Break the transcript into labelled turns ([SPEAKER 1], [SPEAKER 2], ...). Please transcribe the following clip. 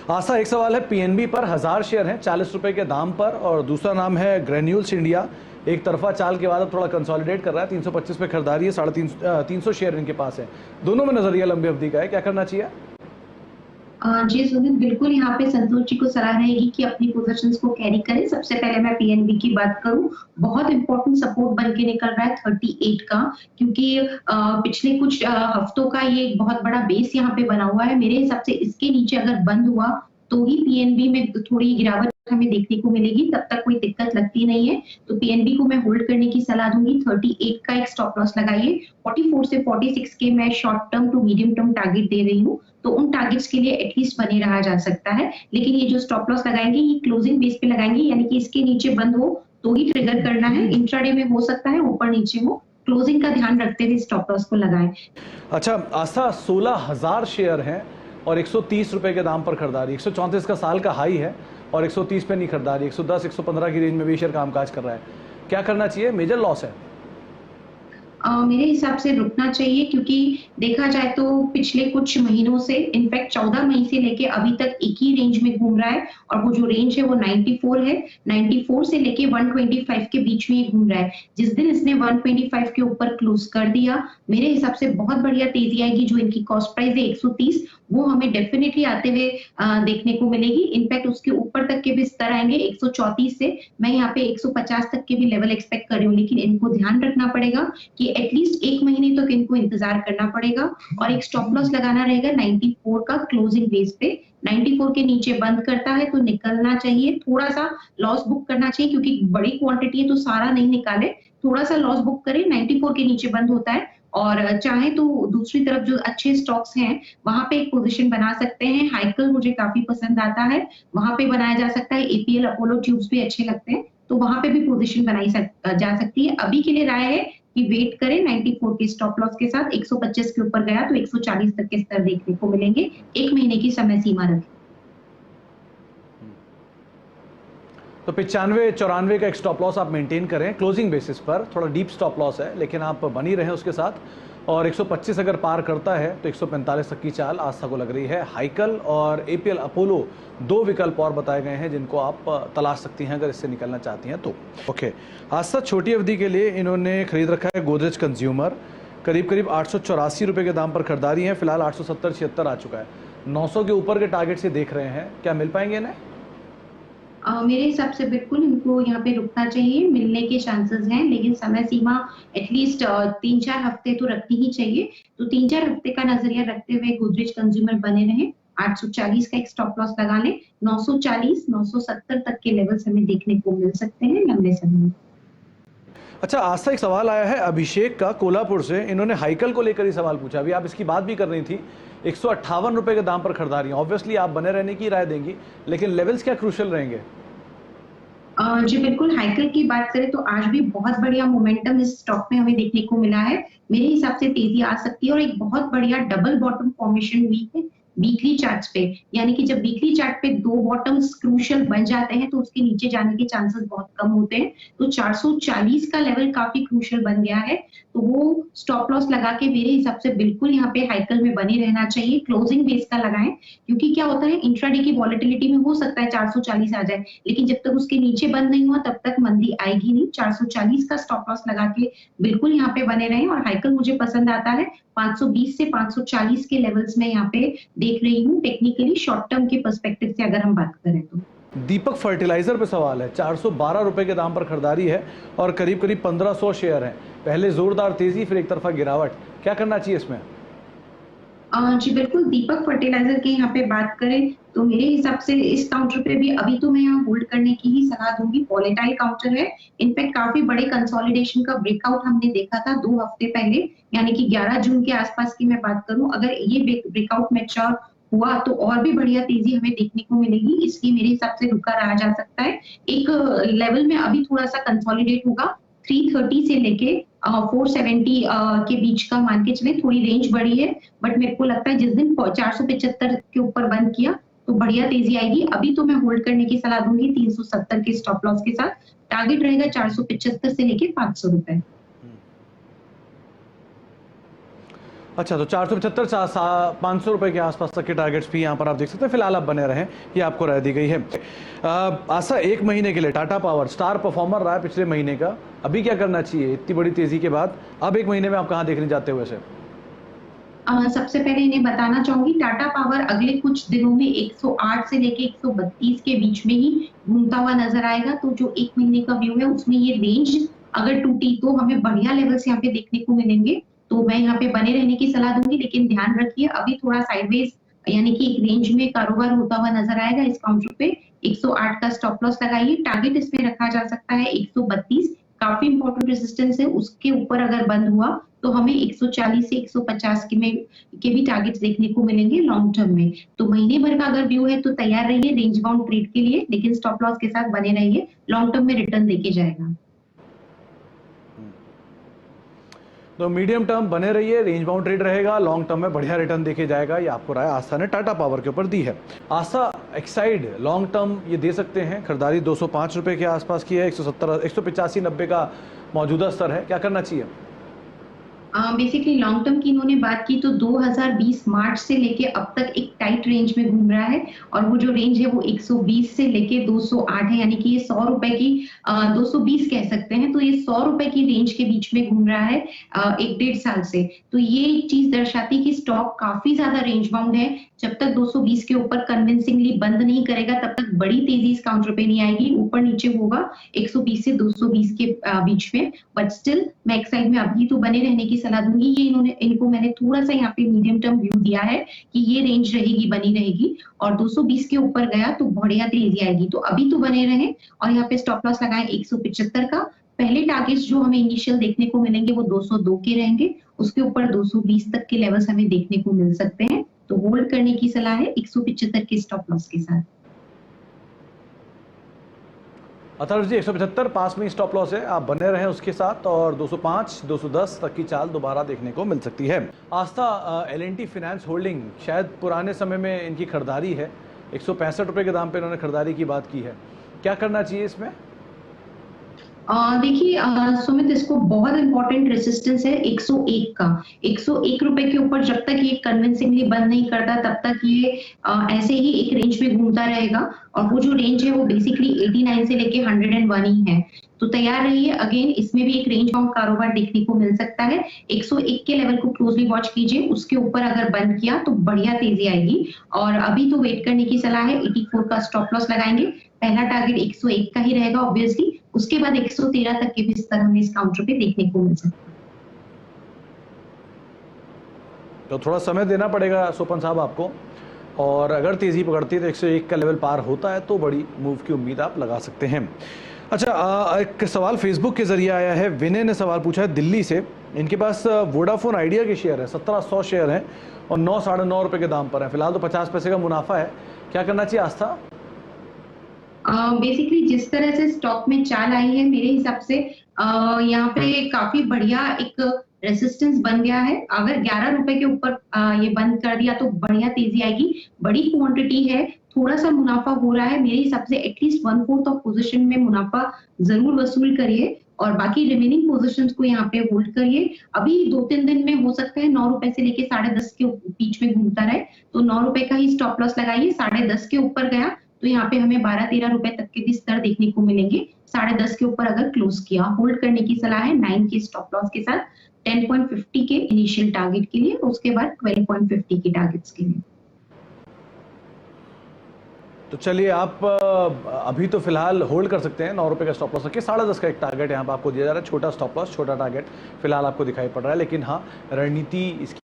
[SPEAKER 1] आस्था, एक सवाल है पीएनबी पर 1000 शेयर हैं 40 रुपए के दाम पर, और दूसरा नाम है ग्रेन्यूल्स इंडिया। एक तरफा चाल के बाद अब थोड़ा कंसोलिडेट कर रहा है, 325 पे खरीदारी है, 350 शेयर इनके पास है। दोनों में नजरिया लंबी अवधि का है, क्या करना चाहिए?
[SPEAKER 2] जी सुनील, बिल्कुल यहाँ पे संतोष जी को सलाह रहेगी कि अपनी पोजीशंस को कैरी करें। सबसे पहले मैं पीएनबी की बात करूं, बहुत इंपॉर्टेंट सपोर्ट बन के निकल रहा है 38 का, क्योंकि पिछले कुछ हफ्तों का ये एक बहुत बड़ा बेस यहाँ पे बना हुआ है। मेरे हिसाब से इसके नीचे अगर बंद हुआ तो ही पीएनबी में थोड़ी गिरावट हमें देखने को मिलेगी, तब तक कोई दिक्कत लगती नहीं है। तो पीएनबी को मैं होल्ड करने की सलाह दूंगी। 38 का एक स्टॉप लॉस लगाइए। 44 से 46 के मैं short term to medium term target दे रही हूँ, तो उन टारगेट्स के लिए एटलीस्ट बने रहा जा सकता है। लेकिन ये जो स्टॉप लॉस लगाएंगे ये क्लोजिंग बेस पे लगाएंगे, यानी कि इसके नीचे बंद हो तो ही ट्रिगर करना है। इंट्राडे में हो सकता है ऊपर नीचे हो, क्लोजिंग का ध्यान रखते हुए स्टॉप लॉस को लगाएं।
[SPEAKER 1] अच्छा आस्था, 16,000 शेयर हैं और 130 रुपए के दाम पर खरीदारी, 134 का साल का हाई है और 130 पे नहीं खरीदारी, 110 115 की रेंज में भी शेयर कामकाज कर रहा है। क्या करना चाहिए? मेजर लॉस है।
[SPEAKER 2] मेरे हिसाब से रुकना चाहिए, क्योंकि देखा जाए तो पिछले कुछ महीनों से, इनफैक्ट 14 मई से लेके अभी तक एक ही रेंज में घूम रहा है, और वो जो रेंज है वो 94 है। 94 से लेके 125 के बीच में घूम रहा है। जिस दिन इसने 125 के ऊपर क्लोज कर दिया, मेरे हिसाब से बहुत बढ़िया तेजी आएगी। जो इनकी कॉस्ट प्राइस है 130, वो हमें डेफिनेटली आते हुए देखने को मिलेगी। इनफैक्ट उसके ऊपर तक के भी स्तर आएंगे 134 से। मैं यहाँ पे 150 तक के भी लेवल एक्सपेक्ट कर रही हूँ, लेकिन इनको ध्यान रखना पड़ेगा कि एटलीस्ट एक महीने तक इनको इंतजार करना पड़ेगा। और एक स्टॉप लॉस लगाना रहेगा 94 का क्लोजिंग बेस पे। 94 के नीचे बंद करता है तो निकलना चाहिए, थोड़ा सा लॉस बुक करना चाहिए, क्योंकि बड़ी क्वांटिटी है तो सारा नहीं निकाले, थोड़ा सा लॉस बुक करें। 94 के नीचे बंद होता है, और चाहे तो दूसरी तरफ जो अच्छे स्टॉक्स हैं वहां पे एक पोजीशन बना सकते हैं। हाइकल मुझे काफी पसंद आता है, वहां पे बनाया जा सकता है। एपीएल अपोलो ट्यूब्स भी अच्छे लगते हैं, तो वहां पे भी पोजीशन बनाई जा सकती है। अभी के लिए राय है कि वेट करें 94 के स्टॉप लॉस के साथ। 125 के ऊपर गया तो 140 तक के स्तर देखने को मिलेंगे। एक महीने की समय सीमा रखें।
[SPEAKER 1] तो 95 94 का एक स्टॉप लॉस आप मेंटेन करें क्लोजिंग बेसिस पर। थोड़ा डीप स्टॉप लॉस है, लेकिन आप बनी रहें उसके साथ। और 125 अगर पार करता है तो 145 तक की चाल आस्था को लग रही है। हाइकल और एपीएल अपोलो दो विकल्प और बताए गए हैं जिनको आप तलाश सकती हैं अगर इससे निकलना चाहती हैं तो। ओके आस्था, छोटी अवधि के लिए इन्होंने खरीद रखा है गोदरेज कंज्यूमर। करीब करीब 884 रुपये के दाम पर खरीदारी है। फिलहाल 870-76 आ चुका है। 900 के ऊपर के टारगेट से देख रहे हैं, क्या मिल पाएंगे इन्हें?
[SPEAKER 2] मेरे हिसाब से बिल्कुल इनको यहाँ पे रुकना चाहिए, मिलने के चांसेस हैं, लेकिन समय सीमा एटलीस्ट 3-4 हफ्ते तो रखनी ही चाहिए। तो 3-4 हफ्ते का नजरिया रखते हुए गोदरेज कंज्यूमर बने रहे। 840 का एक स्टॉप लॉस लगा लें। 940 970 तक के लेवल्स हमें देखने को मिल सकते हैं लंबे समय में।
[SPEAKER 1] अच्छा आस्था, एक सवाल आया है अभिषेक का कोल्हापुर से। इन्होंने हाइकल को लेकर ही सवाल पूछा, अभी आप इसकी बात भी कर रही थी। 158 रुपए के दाम पर खरीदारी है। ऑब्वियसली आप बने रहने की राय देंगी, लेकिन लेवल्स क्या क्रूशियल रहेंगे?
[SPEAKER 2] जी बिल्कुल, हाइकल की बात करें तो आज भी बहुत बढ़िया मोमेंटम इस स्टॉक में हमें देखने को मिला है। मेरे हिसाब से तेजी आ सकती है, और एक बहुत बढ़िया डबल बॉटम फॉर्मेशन हुई है वीकली चार्ट्स पे। यानी कि जब वीकली चार्ट पे दो बॉटम्स क्रूशियल बन जाते हैं तो उसके नीचे जाने के चांसेस बहुत कम होते हैं। तो 440 का लेवल काफी क्रूशियल बन गया है, तो वो स्टॉप लॉस लगा के मेरे हिसाब से बिल्कुल यहाँ पे हाइकल में बने रहना चाहिए। क्लोजिंग बेस का लगाएं, क्योंकि क्या होता है इंट्राडे की वॉलेटिलिटी में हो सकता है 440 आ जाए, लेकिन जब तक उसके नीचे बंद नहीं हुआ तब तक मंदी आएगी नहीं। 440 का स्टॉप लॉस लगा के बिल्कुल यहाँ पे बने रहें। और हाइकल मुझे पसंद आता है। 520 से 540 के लेवल्स में यहाँ पे देख रही हूँ टेक्निकली, शॉर्ट टर्म के पर्सपेक्टिव से अगर हम बात करें तो।
[SPEAKER 1] दीपक फर्टिलाइजर पे सवाल है। 412 रुपए के दाम पर खरीदारी है और करीब करीब 1500 शेयर हैं। पहले जोरदार तेजी, फिर एक तरफा गिरावट, क्या करना चाहिए इसमें?
[SPEAKER 2] जी बिल्कुल, दीपक फर्टिलाइजर की यहाँ पे बात करें तो मेरे हिसाब से इस काउंटर पे भी अभी तो मैं यहाँ होल्ड करने की ही सलाह दूंगी। वॉलेटाइल काउंटर है, इनफैक्ट काफी बड़े कंसोलिडेशन का ब्रेकआउट हमने देखा था 2 हफ्ते पहले, यानी कि 11 जून के आसपास की मैं बात करूं। अगर ये ब्रेकआउट मैच्योर हुआ तो और भी बढ़िया तेजी हमें देखने को मिलेगी, इसलिए मेरे हिसाब से रुका रहा जा सकता है। एक लेवल में अभी थोड़ा सा कंसोलिडेट होगा, 330 से लेके 470 के बीच का मान के चले। थोड़ी रेंज बढ़ी है, बट मेरे को लगता है जिस दिन 475 के ऊपर बंद किया तो बढ़िया तेजी आएगी। अभी तो मैं होल्ड करने की सलाह दूंगी 370 के स्टॉप लॉस के साथ। टारगेट रहेगा 475 से लेके 500 रुपए।
[SPEAKER 1] अच्छा, तो 475 500 रुपए के आसपास तक के टारगेट्स भी यहाँ पर आप देख सकते हैं। फिलहाल आप बने रहें, ये आपको राय दी गई है। आशा, एक महीने के लिए टाटा पावर स्टार परफॉर्मर रहा है पिछले महीने का, अभी क्या करना चाहिए इतनी बड़ी तेजी के बाद? अब एक महीने में आप कहाँ देखने जाते हो वैसे?
[SPEAKER 2] सबसे पहले इन्हें बताना चाहूंगी, टाटा पावर अगले कुछ दिनों में 108 से लेके 132 के बीच में ही घूमता हुआ नजर आएगा। तो जो एक महीने का व्यू है उसमें ये रेंज अगर टूटी तो हमें बढ़िया लेवल्स यहाँ पे देखने को मिलेंगे। तो मैं यहाँ पे बने रहने की सलाह दूंगी, लेकिन ध्यान रखिए अभी थोड़ा साइडवेज यानी कि एक रेंज में कारोबार होता हुआ नजर आएगा। इस काउंटर पे 108 का स्टॉप लॉस लगाइए। टारगेट इसमें रखा जा सकता है 132, काफी इंपॉर्टेंट रेजिस्टेंस है, उसके ऊपर अगर बंद हुआ तो हमें 140 से 150 के भी टारगेट्स देखने को मिलेंगे लॉन्ग टर्म में। तो महीने भर का अगर व्यू है तो तैयार रहिए रेंज बाउंड ट्रेड के लिए, लेकिन स्टॉप लॉस के साथ बने रहिए, लॉन्ग टर्म में रिटर्न देके जाएगा।
[SPEAKER 1] तो मीडियम टर्म बने रहिए, रेंज बाउंड ट्रेड रहेगा, लॉन्ग टर्म में बढ़िया रिटर्न देखे जाएगा, ये आपको राय आस्था ने टाटा पावर के ऊपर दी है। आस्था एक्साइड लॉन्ग टर्म ये दे सकते हैं, खरीदारी 205 रुपए के आसपास की है, 170 185 90 का मौजूदा स्तर है, क्या करना चाहिए?
[SPEAKER 2] बेसिकली लॉन्ग टर्म की इन्होंने बात की तो 2020 मार्च से लेके अब तक एक टाइट रेंज में घूम रहा है, और वो जो रेंज है वो 120 से लेके 208 है, यानी कि ये 100 रुपए की 220 कह सकते हैं। तो ये 100 रुपए की रेंज के बीच में घूम रहा है एक डेढ़ साल से। तो ये चीज दर्शाती है कि स्टॉक काफी ज्यादा रेंज बाउंड है। जब तक 220 के ऊपर कन्विंसिंगली बंद नहीं करेगा तब तक बड़ी तेजी इस काउंटर पे नहीं आएगी, ऊपर नीचे होगा 120 से 220 के बीच में। बट स्टिल मैं एक साइड में अभी तो बने रहने की सलाह दूंगी। ये इनको मैंने थोड़ा सा यहाँ पे मीडियम टर्म व्यू दिया है कि ये रेंज रहेगी, बनी रहेगी, और 220 के ऊपर गया तो बढ़िया तेजी आएगी। तो अभी तो बने रहे, और यहाँ पे स्टॉप लॉस लगाएं 175 का। पहले टारगेट्स जो हमें इनिशियल देखने को मिलेंगे वो 202 के रहेंगे, उसके ऊपर 220 तक के लेवल्स हमें देखने को मिल सकते हैं। तो होल्ड करने की सलाह है 175 के स्टॉप लॉस के साथ।
[SPEAKER 1] अथर्व जी, 175 पास में स्टॉप लॉस है, आप बने रहें उसके साथ, और 205 210 तक की चाल दोबारा देखने को मिल सकती है। आस्था, L&T फाइनेंस होल्डिंग शायद पुराने समय में इनकी खरीदारी है, 165 रुपए के दाम पे इन्होंने खरीदारी की बात की है, क्या करना चाहिए इसमें?
[SPEAKER 2] देखिए सुमित, इसको बहुत इंपॉर्टेंट रेजिस्टेंस है 101 का। 101 रुपए के ऊपर जब तक ये कन्विंसिंगली बंद नहीं करता तब तक ये ऐसे ही एक रेंज में घूमता रहेगा, और वो जो रेंज है वो बेसिकली 89 से लेके 101 ही है। तो तैयार रहिए, अगेन इसमें भी एक रेंज बाउंड कारोबार देखने को मिल सकता है। 101 के लेवल को क्लोजली वॉच कीजिए, उसके ऊपर अगर बंद किया तो बढ़िया तेजी आएगी, और अभी तो वेट करने की सलाह है। 84 का स्टॉप लॉस लगाएंगे, पहला टारगेट 101 का ही रहेगा ऑब्वियसली, उसके बाद 113 तक के भी स्तर हमें इस काउंटर पे देखने को मिल सकता है।
[SPEAKER 1] तो थोड़ा समय देना पड़ेगा सोपन साहब आपको, और अगर तेजी पकड़ती है तो 101 का लेवल पार होता है तो बड़ी मूव की उम्मीद आप लगा सकते हैं। अच्छा, एक सवाल फेसबुक के जरिए आया है, विनय ने सवाल पूछा है दिल्ली से, इनके पास वोडाफोन आइडिया के शेयर है, 1700 शेयर हैं और 9 साढ़े 9 रुपए के दाम पर है, फिलहाल तो 50 पैसे का मुनाफा है, क्या करना चाहिए आस्था?
[SPEAKER 2] बेसिकली जिस तरह से स्टॉक में चाल आई है मेरे हिसाब से यहाँ पे काफी बढ़िया एक रेजिस्टेंस बन गया है। अगर 11 रुपए के ऊपर ये बंद कर दिया तो बढ़िया तेजी आएगी, बड़ी क्वांटिटी है, थोड़ा सा मुनाफा हो रहा है, मेरे हिसाब से एटलीस्ट 1/4 ऑफ पोजीशन में मुनाफा जरूर वसूल करिए, और बाकी रिमेनिंग पोजीशंस को यहाँ पे होल्ड करिए। अभी 2-3 दिन में हो सकता है 9 रुपए से लेके 10.5 के बीच में घूमता रहे, तो 9 रुपए का ही स्टॉप लॉस लगाइए। 10.5 के ऊपर गया तो यहाँ पे हमें 12-13 रुपए तक के भी स्तर देखने को मिलेंगे। 10.5 के ऊपर अगर क्लोज किया, होल्ड करने की सलाह है 9 के स्टॉप लॉस के साथ, 10.50 के इनिशियल टारगेट के लिए, उसके बाद 12.50 के टारगेट्स के लिए।
[SPEAKER 1] तो चलिए, आप अभी तो फिलहाल होल्ड कर सकते हैं, 9 रुपए का स्टॉप लॉस रखिए, 10.5 का एक टारगेट यहाँ पर आपको दिया जा रहा है, छोटा स्टॉप लॉस, छोटा टारगेट फिलहाल आपको दिखाई पड़ रहा है, लेकिन हाँ, रणनीति इसकी